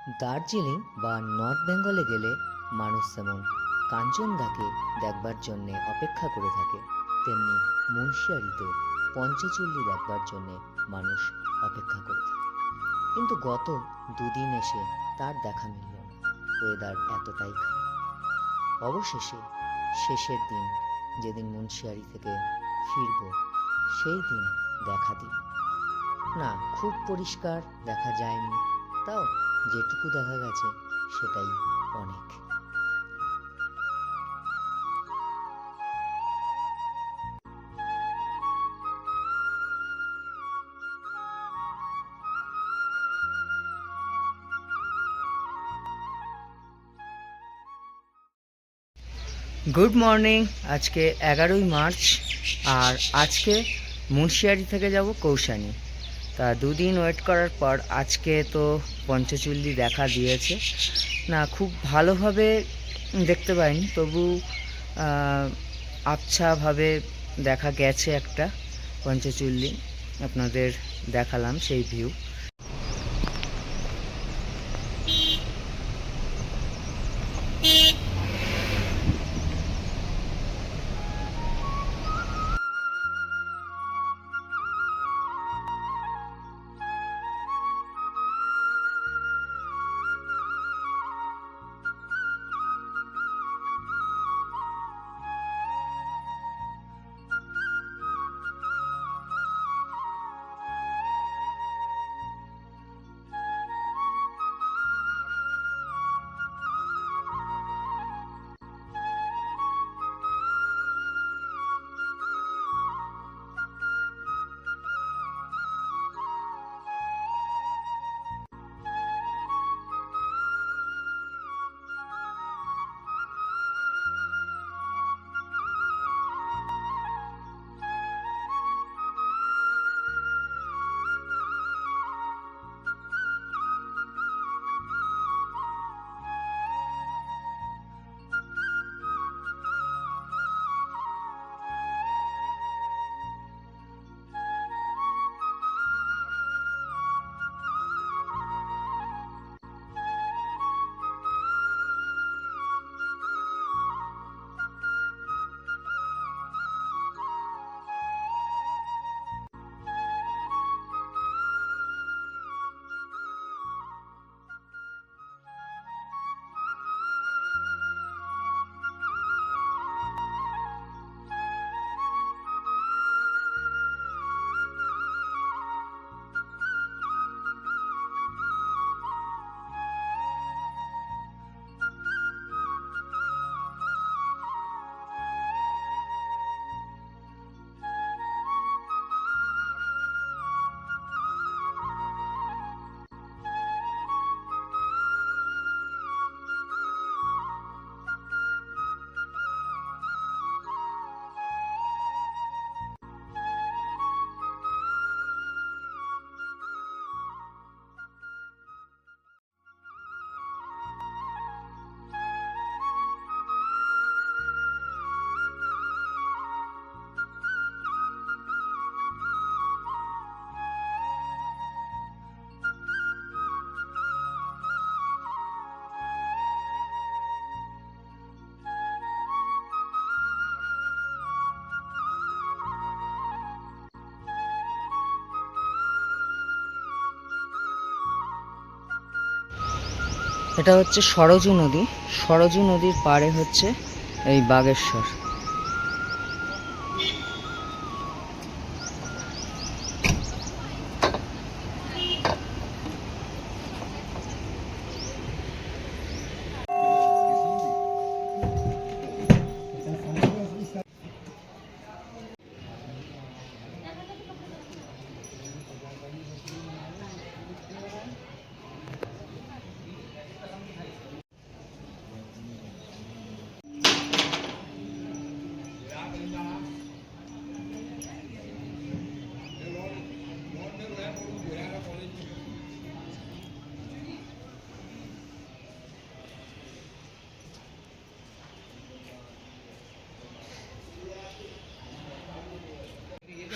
দার্জিলিং বা নর্থ বেঙ্গলে গেলে মানুষ যেমন কাঞ্চনদাকে দেখবার জন্যে অপেক্ষা করে থাকে, তেমনি মুন্সিয়ারিতেও পঞ্চচূল্লি দেখবার জন্যে মানুষ অপেক্ষা করে থাকে। কিন্তু গত দুদিন এসে তার দেখা মিলল না। ওয়েদার এতটাই খারাপ। অবশেষে শেষের দিন, যেদিন মুন্সিয়ারি থেকে ফিরব, সেই দিন দেখা দিল। না, খুব পরিষ্কার দেখা যায়নি, তাও যেটুকু দেখা গেছে সেটাই অনেক। Good morning. আজকে 11ই মার্চ, আর আজকে মুন্সিয়ারি থেকে যাব কৌশানি। তা দুদিন ওয়েট করার পর আজকে তো পঞ্চচূল্লি দেখা দিয়েছে। না, খুব ভালোভাবে দেখতে পাইনি, তবু আবছাভাবে দেখা গেছে একটা পঞ্চচূল্লি। আপনাদের দেখালাম সেই ভিউ। এটা হচ্ছে সরজু নদী। সরজু নদীর পাড়ে হচ্ছে এই বাগেশ্বর।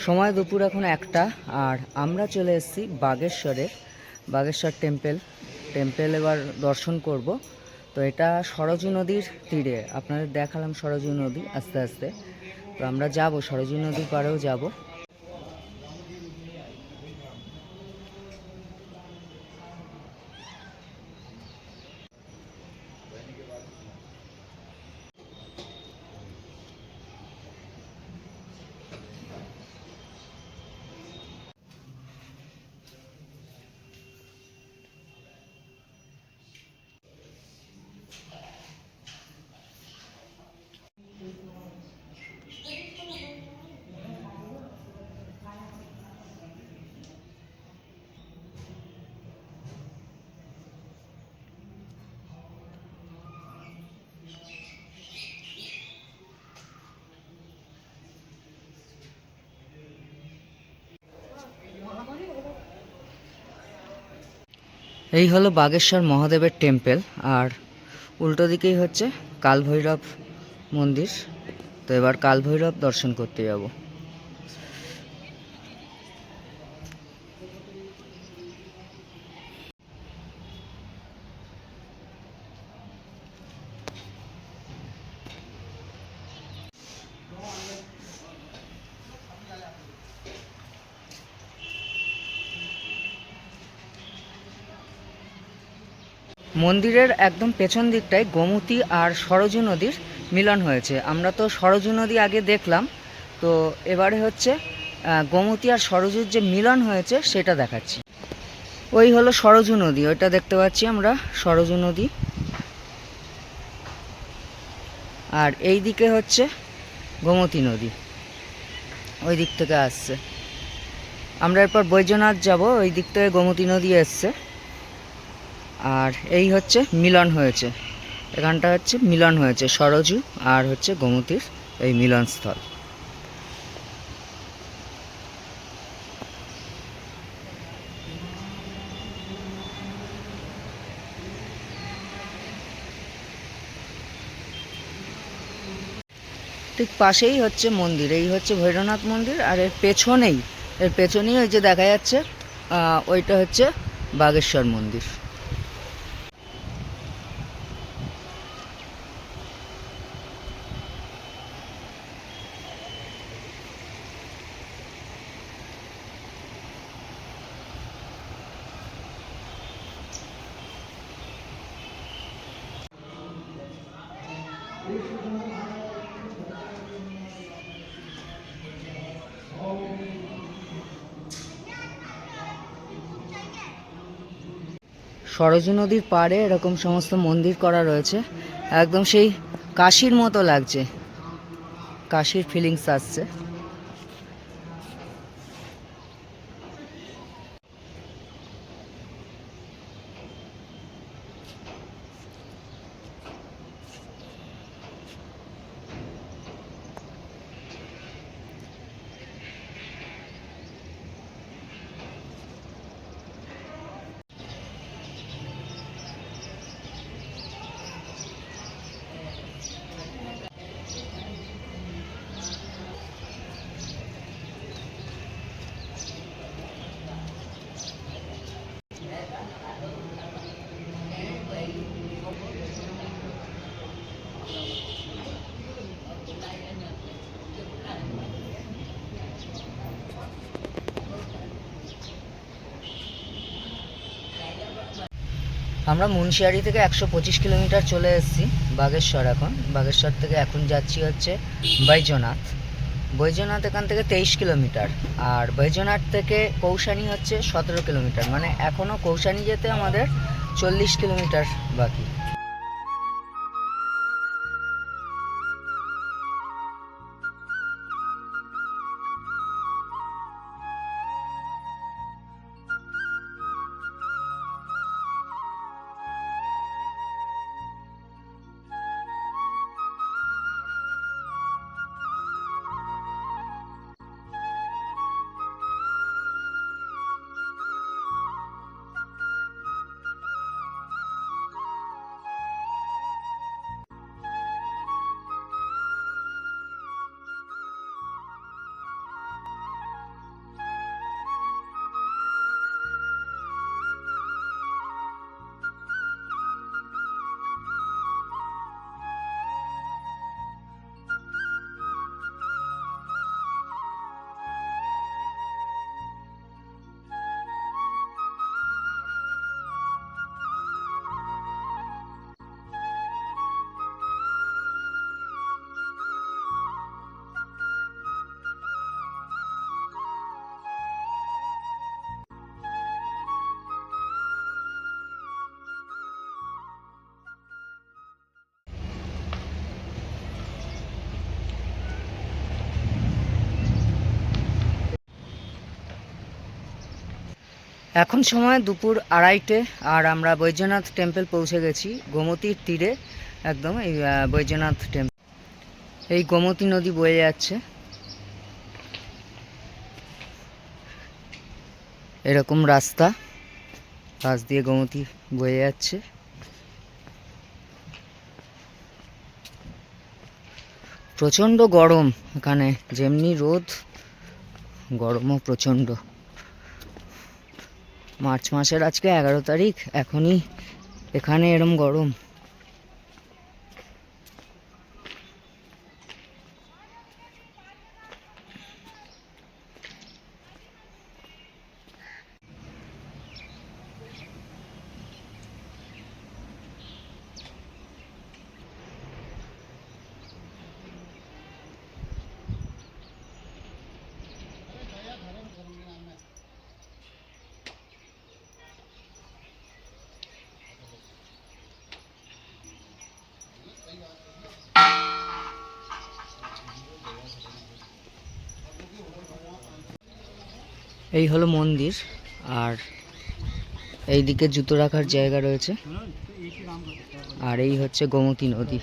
সময় দুপুর এখন 1টা, আর আমরা চলে এসেছি বাগেশ্বর টেম্পল। টেম্পেল এবার দর্শন করব। তো এটা সরজু নদীর তীরে, আপনাদের দেখালাম সরজু নদী আস্তে আস্তে। তো আমরা যাব, সরজু নদীর পাড়েও যাব। এই হলো বাগেশ্বর মহাদেবের টেম্পেল, আর উল্টো দিকেই হচ্ছে কালভৈরব মন্দির। তো এবার কালভৈরব দর্শন করতে যাব। মন্দিরের একদম পেছন দিকটায় গোমতী আর সরজু নদীর মিলন হয়েছে। আমরা তো সরজু নদী আগে দেখলাম, তো এবারে হচ্ছে গোমতী আর সরজুর যে মিলন হয়েছে সেটা দেখাচ্ছি। ওই হলো সরজু নদী, ওইটা দেখতে পাচ্ছি আমরা, সরজু নদী। আর এই দিকে হচ্ছে গোমতী নদী, ওই দিক থেকে আসছে। আমরা এরপর বৈদ্যনাথ যাব, ওই দিক থেকে গোমতী নদী এসছে। আর এই হচ্ছে মিলন হয়েছে, এখানটা হচ্ছে মিলন হয়েছে সরজু আর হচ্ছে গোমতীর এই মিলনস্থল। ঠিক পাশেই হচ্ছে মন্দির, এই হচ্ছে ভৈরবনাথ মন্দির। আর এর পেছনেই ওই যে দেখা যাচ্ছে ওইটা হচ্ছে বাগেশ্বর মন্দির। সরজু নদীর পাড়ে এরকম সমস্ত মন্দির করা রয়েছে, একদম সেই কাশীর মতো লাগছে, কাশীর ফিলিংস আসছে। আমরা মুন্সিয়ারি থেকে 125 কিলোমিটার চলে এসেছি বাগেশ্বর। বাগেশ্বর থেকে এখন যাচ্ছি হচ্ছে বৈদ্যনাথ এখান থেকে 23 কিলোমিটার, আর বৈদ্যনাথ থেকে কৌশানী হচ্ছে 17 কিলোমিটার। মানে এখনও কৌশানী যেতে আমাদের 40 কিলোমিটার বাকি। এখন সময় দুপুর 2:30 আর আমরা বৈদ্যনাথ টেম্পল পৌঁছে গেছি গোমতীর তীরে। একদম এই বৈদ্যনাথ টেম্পল, এই গোমতী নদী বয়ে যাচ্ছে, এরকম রাস্তা, পাশ দিয়ে গোমতী বয়ে যাচ্ছে। প্রচণ্ড গরম এখানে, যেমনি রোদ গরমও প্রচণ্ড। মার্চ মাসের আজকে 11 তারিখ, এখনই এখানে এরম গরম। এই হলো মন্দির, আর এইদিকে জুতো রাখার জায়গা রয়েছে, আর এই হচ্ছে গোমতী নদী।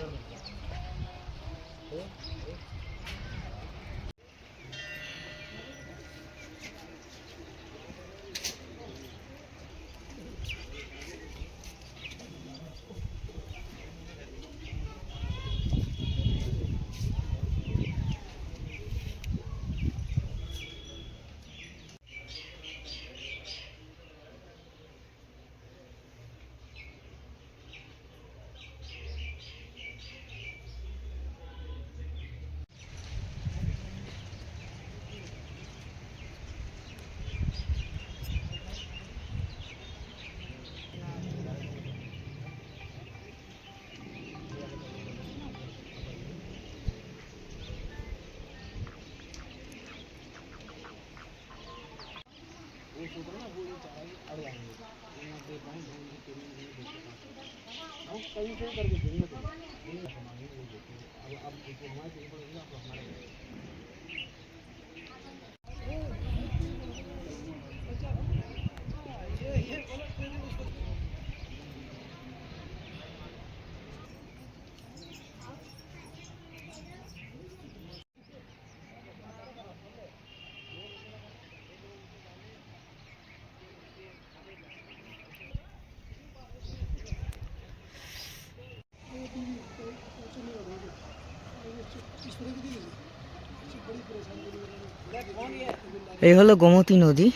এই হলো গোমতী নদী,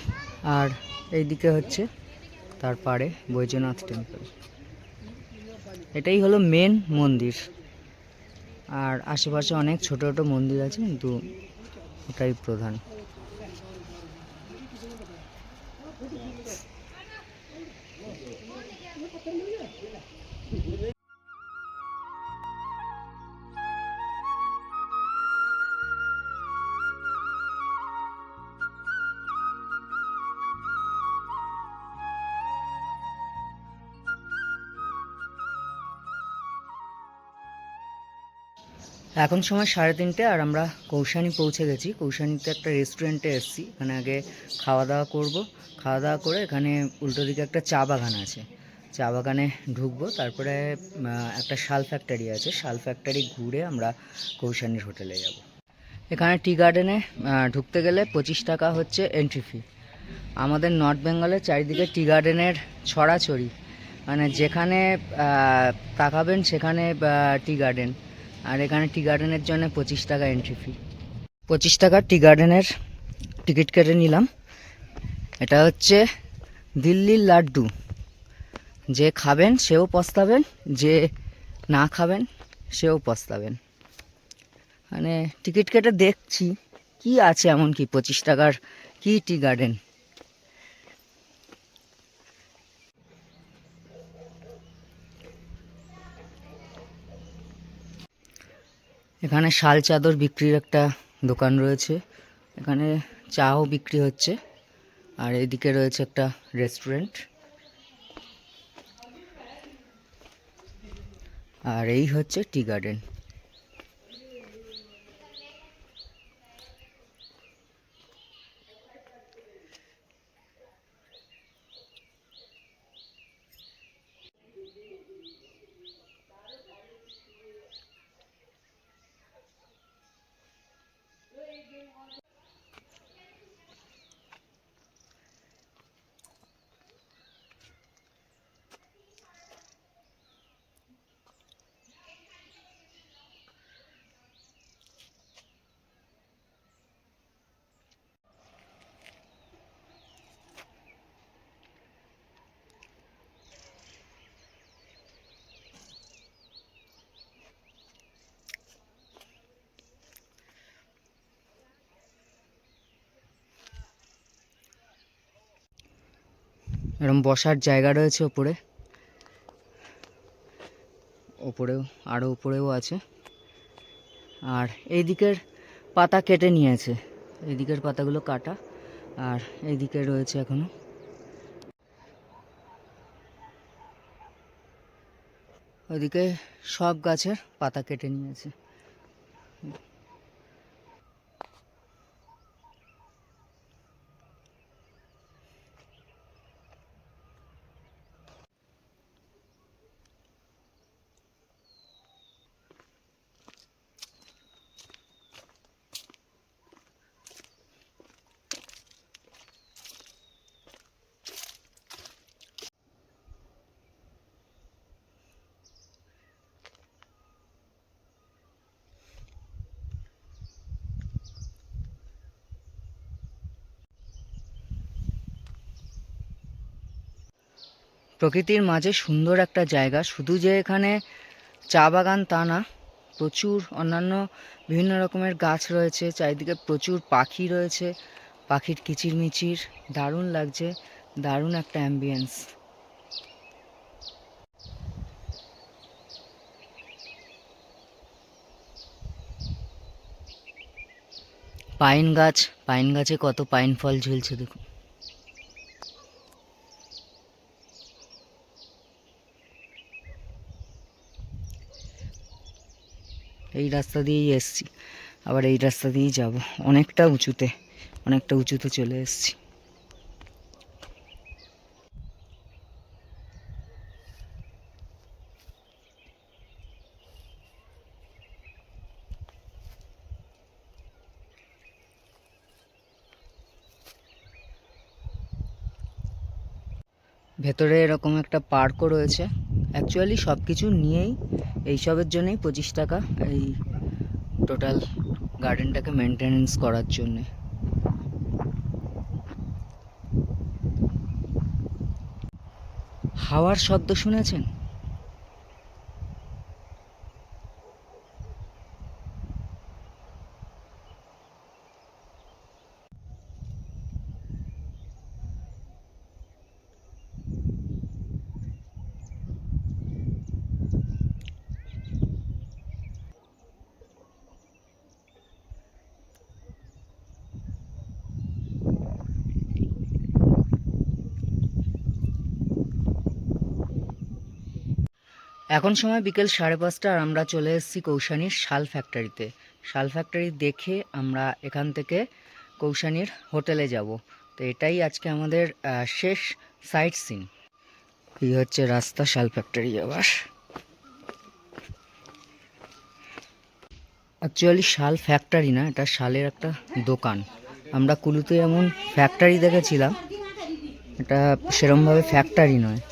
আর এইদিকে হচ্ছে তার পাড়ে বৈদ্যনাথ টেম্পল। এটাই হলো মেন মন্দির, আর আশেপাশে অনেক ছোট ছোট মন্দির আছে, কিন্তু এটাই প্রধান। এখন সময় 3:30 আর আমরা কৌশানি পৌঁছে গেছি। কৌশানিতে একটা রেস্টুরেন্টে এসেছি, এখানে আগে খাওয়া দাওয়া করব। খাওয়া দাওয়া করে এখানে উল্টো দিকে একটা চা বাগান আছে, চা বাগানে ঢুকবো, তারপরে একটা শাল ফ্যাক্টরি আছে, শাল ফ্যাক্টরি ঘুরে আমরা কৌশানির হোটেলে যাব। এখানে টি গার্ডেনে ঢুকতে গেলে 25 টাকা হচ্ছে এন্ট্রি ফি। আমাদের নর্থ বেঙ্গলের চারিদিকে টি গার্ডেনের ছড়াছড়ি, মানে যেখানে তাকাবেন সেখানে টি গার্ডেন, আর এখানে টি গার্ডেনের জন্য 25 টাকা এন্ট্রি ফি। 25 টাকা টি গার্ডেনের টিকিট কেটে নিলাম। এটা হচ্ছে দিল্লির লাড্ডু, যে খাবেন সেও পস্তাবেন, যে না খাবেন সেও পস্তাবেন। মানে টিকিট কেটে দেখছি কি আছে এমন কি 25 টাকার কি টি গার্ডেন। এখানে শাল চাদর বিক্রির একটা দোকান রয়েছে, এখানে চাও বিক্রি হচ্ছে, আর এদিকে রয়েছে একটা রেস্টুরেন্ট। আর এই হচ্ছে টি গার্ডেন। এরকম বসার জায়গা রয়েছে ওপরে, ওপরেও আরও উপরেও আছে। আর এই দিকের পাতা কেটে নিয়েছে, এই দিকের পাতাগুলো কাটা, আর এই দিকে রয়েছে এখনো। ওইদিকে সব গাছের পাতা কেটে নিয়েছে। প্রকৃতির মাঝে সুন্দর একটা জায়গা, শুধু যে এখানে চা বাগান তা না, প্রচুর অন্যান্য বিভিন্ন রকমের গাছ রয়েছে, চারিদিকে প্রচুর পাখি রয়েছে, পাখির কিচিরমিচির, দারুণ লাগছে, দারুণ একটা অ্যাম্বিয়েন্স। পাইন গাছ, পাইন গাছে কত পাইন ফল ঝুলছে দেখুন। এই রাস্তা দিয়েই এসছি, আবার এই রাস্তা দিয়েই যাব, অনেকটা উঁচুতে চলে এসছি। ভেতরে এরকম একটা পার্কও রয়েছে। অ্যাকচুয়ালি সব কিছু নিয়েই, এইসবের জন্যই 25 টাকা এই টোটাল গার্ডেনটাকে মেনটেনেন্স করার জন্যে। হাওয়ার শব্দ শুনেছেন? এখন সময় বিকেল 5:30, আর আমরা চলে এসেছি কৌশানীর শাল ফ্যাক্টরিতে। শাল ফ্যাক্টরি দেখে আমরা এখান থেকে কৌশানীর হোটেলে যাব। তো এটাই আজকে আমাদের শেষ সাইট সিন। এই হচ্ছে রাস্তা শাল ফ্যাক্টরি যাওয়ার। অ্যাকচুয়ালি শাল ফ্যাক্টরি না, এটা শালের একটা দোকান। আমরা কুলুতে এমন ফ্যাক্টরি দেখেছিলাম, এটা সেরমভাবে ফ্যাক্টরি নয়।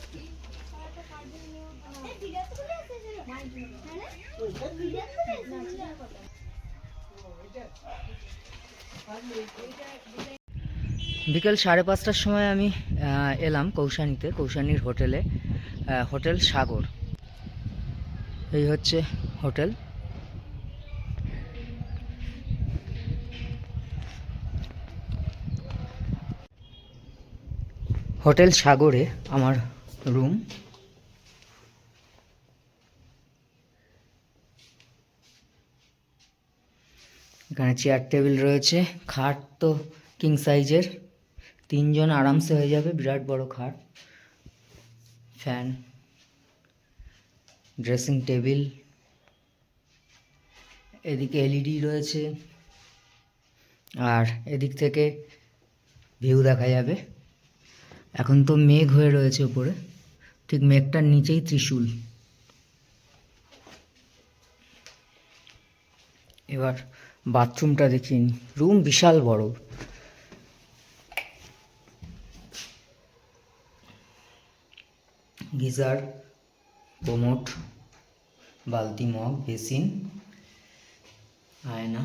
বিকেল 5:30টার সময় আমি এলাম কৌশানীতে, কৌশানীর হোটেলে, হোটেল সাগর। এই হচ্ছে হোটেল। হোটেল সাগরে আমার রুম। এখানে চেয়ার টেবিল রয়েছে, খাট তো কিং সাইজের, 3 জন আরামসে হয়ে যাবে, বিরাট বড় খাট, ফ্যান, ড্রেসিং টেবিল, এদিকে এলইডি রয়েছে, আর এদিক থেকে ভিউ দেখা যাবে। এখন তো মেঘ হয়ে রয়েছে উপরে, ঠিক মেঘটার নিচেই ত্রিশূল। এবার বাথরুমটা দেখিয়ে নিই। রুম বিশাল বড়, গিজার, কোমোট, বালতি, মগ, বেসিন, আয়না,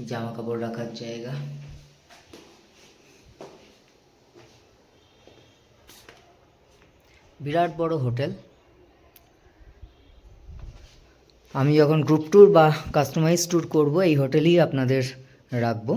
জামা কাপড় রাখার জায়গা। বিরাট বড় হোটেল। আমি যখন গ্রুপ ট্যুর বা কাস্টমাইজ ট্যুর করব, এই হোটেলেই আপনাদের রাখবো।